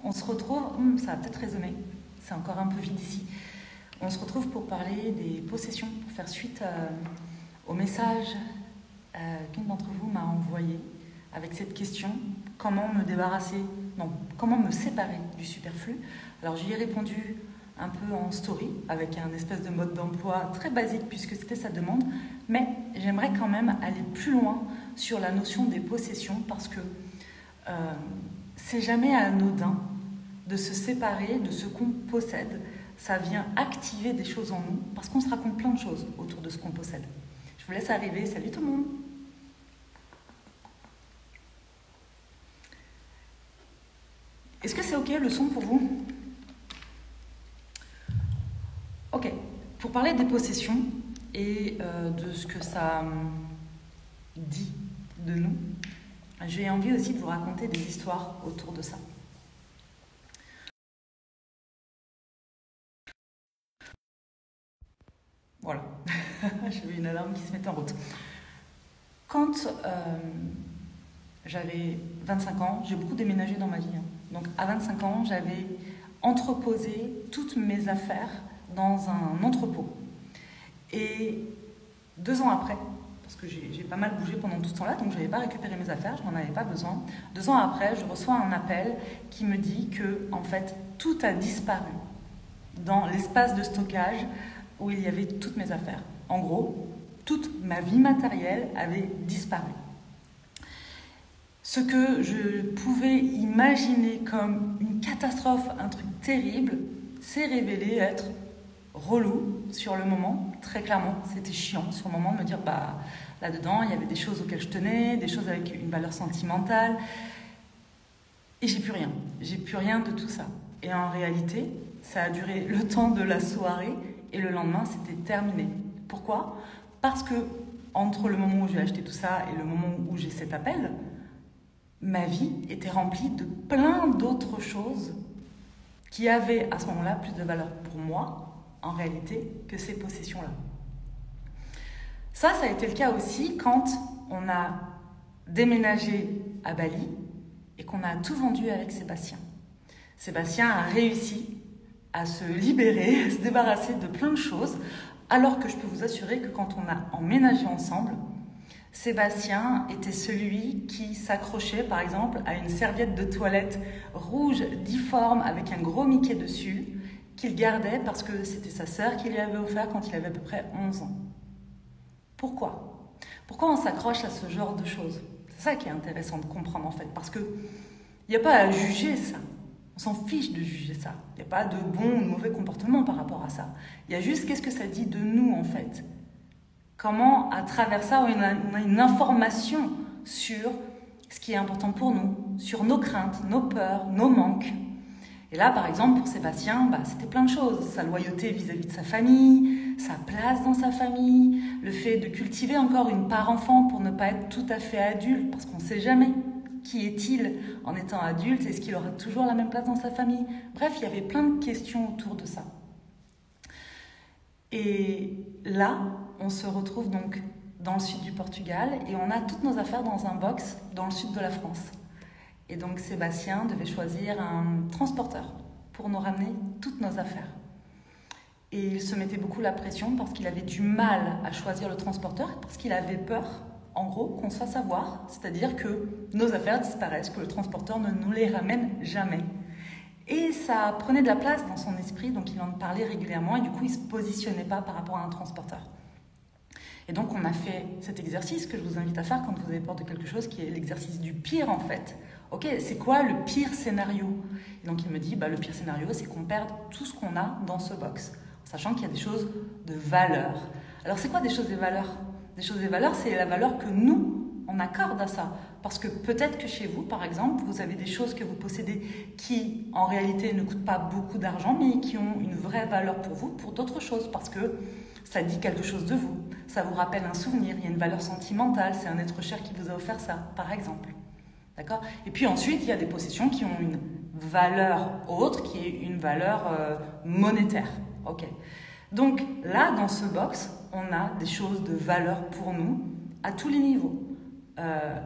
On se retrouve, ça va peut-être résonner, c'est encore un peu vide ici. On se retrouve pour parler des possessions, pour faire suite au message qu'une d'entre vous m'a envoyé avec cette question, comment me débarrasser, non, comment me séparer du superflu. Alors j'y ai répondu un peu en story, avec un espèce de mode d'emploi très basique puisque c'était sa demande, mais j'aimerais quand même aller plus loin sur la notion des possessions parce que c'est jamais anodin de se séparer de ce qu'on possède. Ça vient activer des choses en nous parce qu'on se raconte plein de choses autour de ce qu'on possède. Je vous laisse arriver. Salut tout le monde. Est-ce que c'est OK le son pour vous? OK. Pour parler des possessions et de ce que ça dit de nous, j'ai envie aussi de vous raconter des histoires autour de ça. Voilà, j'avais une alarme qui se mettait en route. Quand j'avais 25 ans, j'ai beaucoup déménagé dans ma vie. Donc à 25 ans, j'avais entreposé toutes mes affaires dans un entrepôt. Et 2 ans après, parce que j'ai pas mal bougé pendant tout ce temps-là, donc je n'avais pas récupéré mes affaires, je n'en avais pas besoin. 2 ans après, je reçois un appel qui me dit que, en fait, tout a disparu dans l'espace de stockage où il y avait toutes mes affaires. En gros, toute ma vie matérielle avait disparu. Ce que je pouvais imaginer comme une catastrophe, un truc terrible, s'est révélé être relou sur le moment, très clairement. C'était chiant sur le moment de me dire, là-dedans, il y avait des choses auxquelles je tenais, des choses avec une valeur sentimentale, et j'ai plus rien. J'ai plus rien de tout ça. Et en réalité, ça a duré le temps de la soirée, et le lendemain, c'était terminé. Pourquoi? Parce que entre le moment où j'ai acheté tout ça et le moment où j'ai cet appel, ma vie était remplie de plein d'autres choses qui avaient à ce moment-là plus de valeur pour moi, en réalité, que ces possessions-là. Ça a été le cas aussi quand on a déménagé à Bali et qu'on a tout vendu avec Sébastien. Sébastien a réussi à se libérer, à se débarrasser de plein de choses, alors que je peux vous assurer que quand on a emménagé ensemble, Sébastien était celui qui s'accrochait par exemple à une serviette de toilette rouge difforme avec un gros Mickey dessus, qu'il gardait parce que c'était sa sœur qui lui avait offert quand il avait à peu près 11 ans. Pourquoi? Pourquoi on s'accroche à ce genre de choses? C'est ça qui est intéressant de comprendre en fait, parce qu'il n'y a pas à juger ça. On s'en fiche de juger ça. Il n'y a pas de bon ou de mauvais comportement par rapport à ça. Il y a juste qu'est-ce que ça dit de nous en fait. Comment, à travers ça, on a une information sur ce qui est important pour nous, sur nos craintes, nos peurs, nos manques. Et là, par exemple, pour Sébastien, c'était plein de choses. Sa loyauté vis-à-vis de sa famille, sa place dans sa famille, le fait de cultiver encore une part enfant pour ne pas être tout à fait adulte, parce qu'on ne sait jamais. Qui est-il en étant adulte? Est-ce qu'il aura toujours la même place dans sa famille? Bref, il y avait plein de questions autour de ça. Et là, on se retrouve donc dans le sud du Portugal et on a toutes nos affaires dans un box dans le sud de la France. Et donc Sébastien devait choisir un transporteur pour nous ramener toutes nos affaires. Et il se mettait beaucoup la pression parce qu'il avait du mal à choisir le transporteur, parce qu'il avait peur, en gros, qu'on se fasse avoir, c'est-à-dire que nos affaires disparaissent, que le transporteur ne nous les ramène jamais. Et ça prenait de la place dans son esprit, donc il en parlait régulièrement et du coup il ne se positionnait pas par rapport à un transporteur. Et donc on a fait cet exercice que je vous invite à faire quand vous avez peur de quelque chose, qui est l'exercice du pire en fait. Ok, c'est quoi le pire scénario? Et donc il me dit, le pire scénario c'est qu'on perde tout ce qu'on a dans ce box, en sachant qu'il y a des choses de valeur. Alors c'est quoi des choses de valeur? Des choses de valeur, c'est la valeur que nous, on accorde à ça. Parce que peut-être que chez vous, par exemple, vous avez des choses que vous possédez qui, en réalité, ne coûtent pas beaucoup d'argent, mais qui ont une vraie valeur pour vous, pour d'autres choses, parce que ça dit quelque chose de vous. Ça vous rappelle un souvenir, il y a une valeur sentimentale, c'est un être cher qui vous a offert ça, par exemple. D'accord? Et puis ensuite, il y a des possessions qui ont une valeur autre, qui est une valeur monétaire. Ok. Donc là, dans ce box, on a des choses de valeur pour nous à tous les niveaux.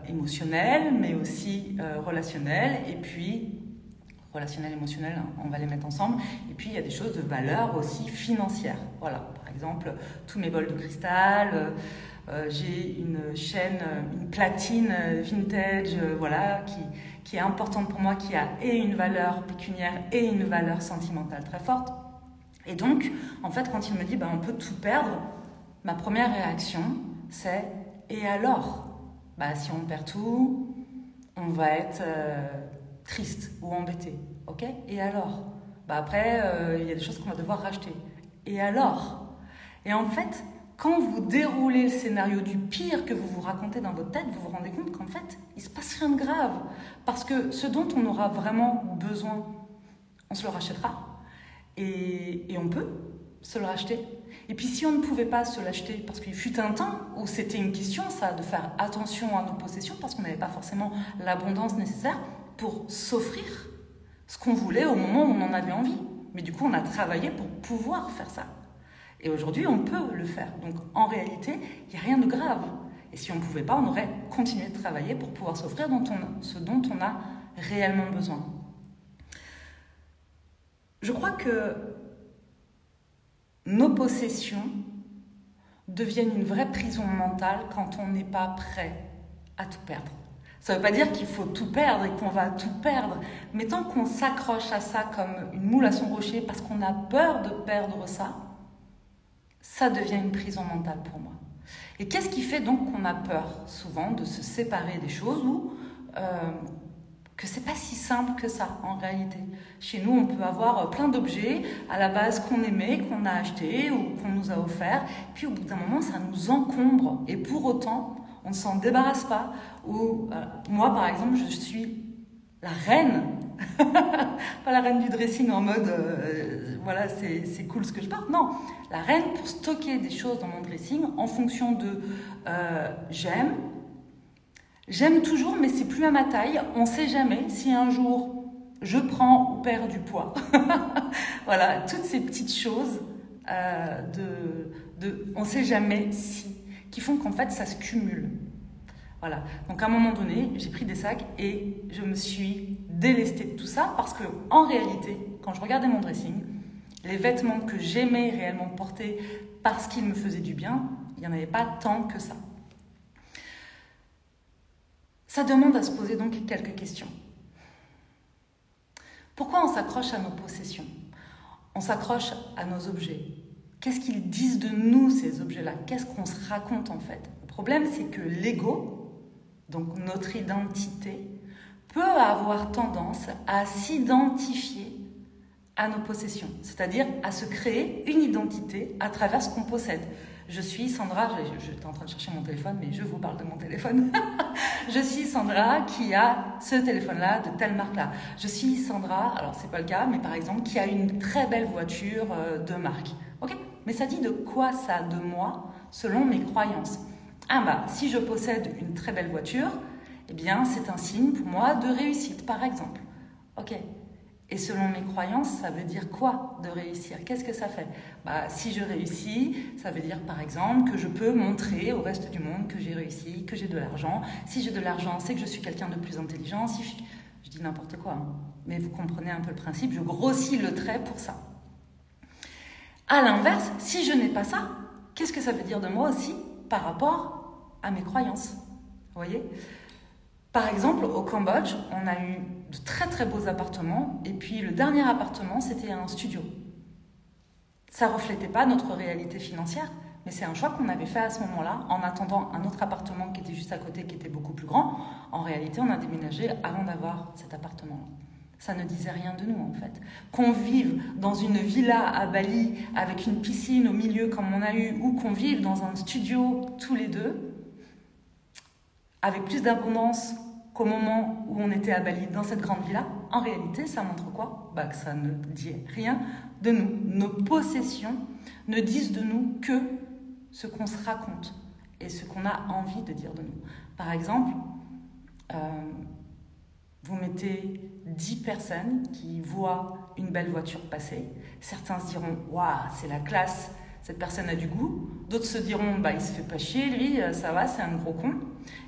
Émotionnel, mais aussi relationnel, et puis relationnelles, émotionnelles, hein, on va les mettre ensemble. Et puis, il y a des choses de valeur aussi financière. Voilà, par exemple, tous mes bols de cristal, j'ai une chaîne, une platine vintage, voilà, qui est importante pour moi, qui a et une valeur pécuniaire et une valeur sentimentale très forte. Et donc, en fait, quand il me dit on peut tout perdre, ma première réaction, c'est « et alors ?» Si on perd tout, on va être triste ou embêté. Ok ? Et alors ? Après, il y a des choses qu'on va devoir racheter. Et alors ? Et en fait, quand vous déroulez le scénario du pire que vous vous racontez dans votre tête, vous vous rendez compte qu'en fait, il ne se passe rien de grave. Parce que ce dont on aura vraiment besoin, on se le rachètera. Et on peut se le racheter. Et puis si on ne pouvait pas se l'acheter, parce qu'il fut un temps où c'était une question, ça, de faire attention à nos possessions, parce qu'on n'avait pas forcément l'abondance nécessaire pour s'offrir ce qu'on voulait au moment où on en avait envie. Mais du coup, on a travaillé pour pouvoir faire ça. Et aujourd'hui, on peut le faire. Donc en réalité, il n'y a rien de grave. Et si on ne pouvait pas, on aurait continué de travailler pour pouvoir s'offrir ce dont on a réellement besoin. Je crois que nos possessions deviennent une vraie prison mentale quand on n'est pas prêt à tout perdre. Ça ne veut pas dire qu'il faut tout perdre et qu'on va tout perdre, mais tant qu'on s'accroche à ça comme une moule à son rocher parce qu'on a peur de perdre ça, ça devient une prison mentale pour moi. Et qu'est-ce qui fait donc qu'on a peur souvent de se séparer des choses ou que c'est pas si simple que ça en réalité. Chez nous, on peut avoir plein d'objets à la base qu'on aimait, qu'on a acheté ou qu'on nous a offert. Puis au bout d'un moment, ça nous encombre. Et pour autant, on ne s'en débarrasse pas. Ou moi, par exemple, je suis la reine, pas la reine du dressing en mode voilà, c'est cool ce que je porte. Non, la reine pour stocker des choses dans mon dressing en fonction de J'aime toujours, mais c'est plus à ma taille. On ne sait jamais si un jour je prends ou perds du poids. Voilà, toutes ces petites choses on ne sait jamais si, qui font qu'en fait ça se cumule. Voilà. Donc à un moment donné, j'ai pris des sacs et je me suis délestée de tout ça parce que en réalité, quand je regardais mon dressing, les vêtements que j'aimais réellement porter parce qu'ils me faisaient du bien, il n'y en avait pas tant que ça. Ça demande à se poser donc quelques questions. Pourquoi on s'accroche à nos possessions ? On s'accroche à nos objets. Qu'est-ce qu'ils disent de nous, ces objets-là ? Qu'est-ce qu'on se raconte en fait ? Le problème, c'est que l'ego, donc notre identité, peut avoir tendance à s'identifier à nos possessions, c'est-à-dire à se créer une identité à travers ce qu'on possède. Je suis Sandra, j'étais en train de chercher mon téléphone, mais je vous parle de mon téléphone. Je suis Sandra qui a ce téléphone-là, de telle marque-là. Je suis Sandra, alors c'est pas le cas, mais par exemple, qui a une très belle voiture de marque. Ok ? Mais ça dit de quoi ça de moi, selon mes croyances. Si je possède une très belle voiture, eh bien, c'est un signe pour moi de réussite, par exemple. Ok ? Et selon mes croyances, ça veut dire quoi de réussir ? Qu'est-ce que ça fait ? Si je réussis, ça veut dire par exemple que je peux montrer au reste du monde que j'ai réussi, que j'ai de l'argent. Si j'ai de l'argent, c'est que je suis quelqu'un de plus intelligent. Si je dis n'importe quoi, hein. Mais vous comprenez un peu le principe, je grossis le trait pour ça. À l'inverse, si je n'ai pas ça, qu'est-ce que ça veut dire de moi aussi par rapport à mes croyances ? Vous voyez ? Par exemple, au Cambodge, on a eu de très très beaux appartements et puis le dernier appartement, c'était un studio. Ça ne reflétait pas notre réalité financière, mais c'est un choix qu'on avait fait à ce moment-là en attendant un autre appartement qui était juste à côté, qui était beaucoup plus grand. En réalité, on a déménagé avant d'avoir cet appartement-là. Ça ne disait rien de nous en fait. Qu'on vive dans une villa à Bali avec une piscine au milieu comme on a eu ou qu'on vive dans un studio tous les deux, avec plus d'abondance qu'au moment où on était à Bali dans cette grande villa, en réalité, ça montre quoi ? Que ça ne dit rien de nous. Nos possessions ne disent de nous que ce qu'on se raconte et ce qu'on a envie de dire de nous. Par exemple, vous mettez 10 personnes qui voient une belle voiture passer. Certains se diront « Waouh, c'est la classe !» Cette personne a du goût. D'autres se diront, il se fait pas chier, lui, ça va, c'est un gros con.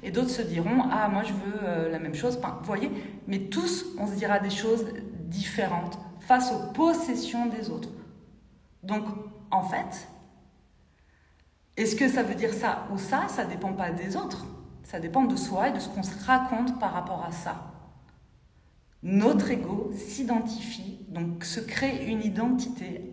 Et d'autres se diront, moi je veux la même chose. Enfin, vous voyez, mais tous, on se dira des choses différente face aux possessions des autres. Donc, en fait, est-ce que ça veut dire ça ou ça? Ça ne dépend pas des autres. Ça dépend de soi et de ce qu'on se raconte par rapport à ça. Notre ego s'identifie, donc se crée une identité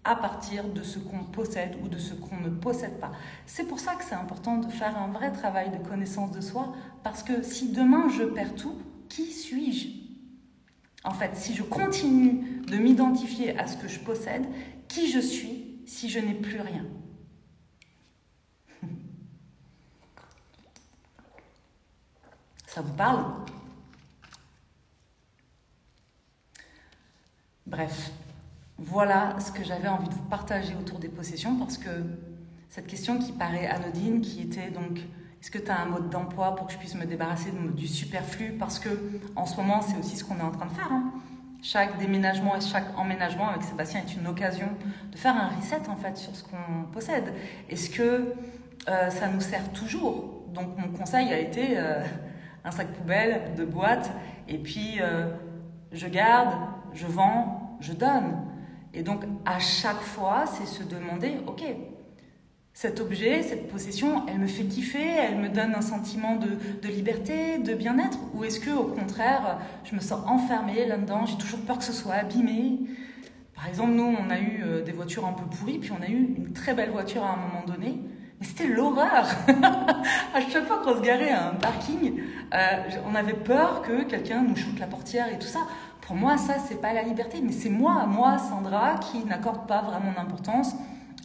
à partir de ce qu'on possède ou de ce qu'on ne possède pas. C'est pour ça que c'est important de faire un vrai travail de connaissance de soi, parce que si demain je perds tout, qui suis-je? En fait, si je continue de m'identifier à ce que je possède, qui je suis si je n'ai plus rien? Ça vous parle? Bref, voilà ce que j'avais envie de vous partager autour des possessions, parce que cette question qui paraît anodine, qui était donc, est-ce que tu as un mode d'emploi pour que je puisse me débarrasser du superflu? Parce que en ce moment, c'est aussi ce qu'on est en train de faire, hein. Chaque déménagement et chaque emménagement avec Sébastien est une occasion de faire un reset en fait sur ce qu'on possède. Est-ce que ça nous sert toujours? Donc mon conseil a été un sac poubelle, 2 boîtes, et puis je garde, je vends, je donne. Et donc à chaque fois, c'est se demander, ok, cet objet, cette possession, elle me fait kiffer, elle me donne un sentiment de liberté, de bien-être, ou est-ce que au contraire, je me sens enfermée là-dedans, j'ai toujours peur que ce soit abîmé? Par exemple, nous, on a eu des voitures un peu pourries, puis on a eu une très belle voiture à un moment donné, mais c'était l'horreur. À chaque fois qu'on se garait à un parking, on avait peur que quelqu'un nous shoote la portière et tout ça. Pour moi, ça, c'est pas la liberté, mais c'est moi, Sandra, qui n'accorde pas vraiment d'importance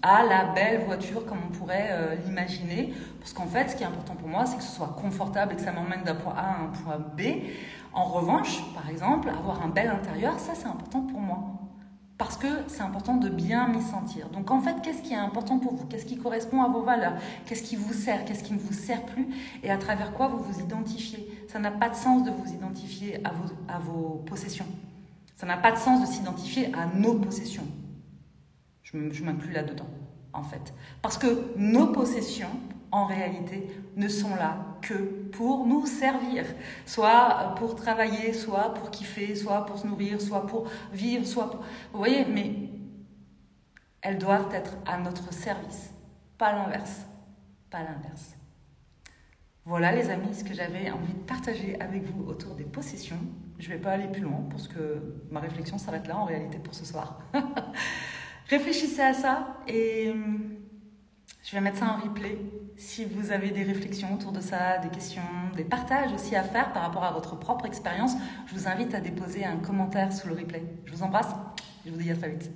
à la belle voiture comme on pourrait l'imaginer. Parce qu'en fait, ce qui est important pour moi, c'est que ce soit confortable et que ça m'emmène d'un point A à un point B. En revanche, par exemple, avoir un bel intérieur, ça, c'est important pour moi. Parce que c'est important de bien m'y sentir. Donc en fait, qu'est-ce qui est important pour vous? Qu'est-ce qui correspond à vos valeurs? Qu'est-ce qui vous sert? Qu'est-ce qui ne vous sert plus? Et à travers quoi vous vous identifiez? Ça n'a pas de sens de vous identifier à vos possessions. Ça n'a pas de sens de s'identifier à nos possessions. Je m'inclus là-dedans, en fait. Parce que nos possessions, en réalité, ne sont là que pour nous servir. Soit pour travailler, soit pour kiffer, soit pour se nourrir, soit pour vivre, soit pour... Vous voyez, mais elles doivent être à notre service. Pas l'inverse. Pas l'inverse. Voilà les amis, ce que j'avais envie de partager avec vous autour des possessions. Je ne vais pas aller plus loin parce que ma réflexion s'arrête là en réalité pour ce soir. Réfléchissez à ça et je vais mettre ça en replay. Si vous avez des réflexions autour de ça, des questions, des partages aussi à faire par rapport à votre propre expérience, je vous invite à déposer un commentaire sous le replay. Je vous embrasse, je vous dis à très vite.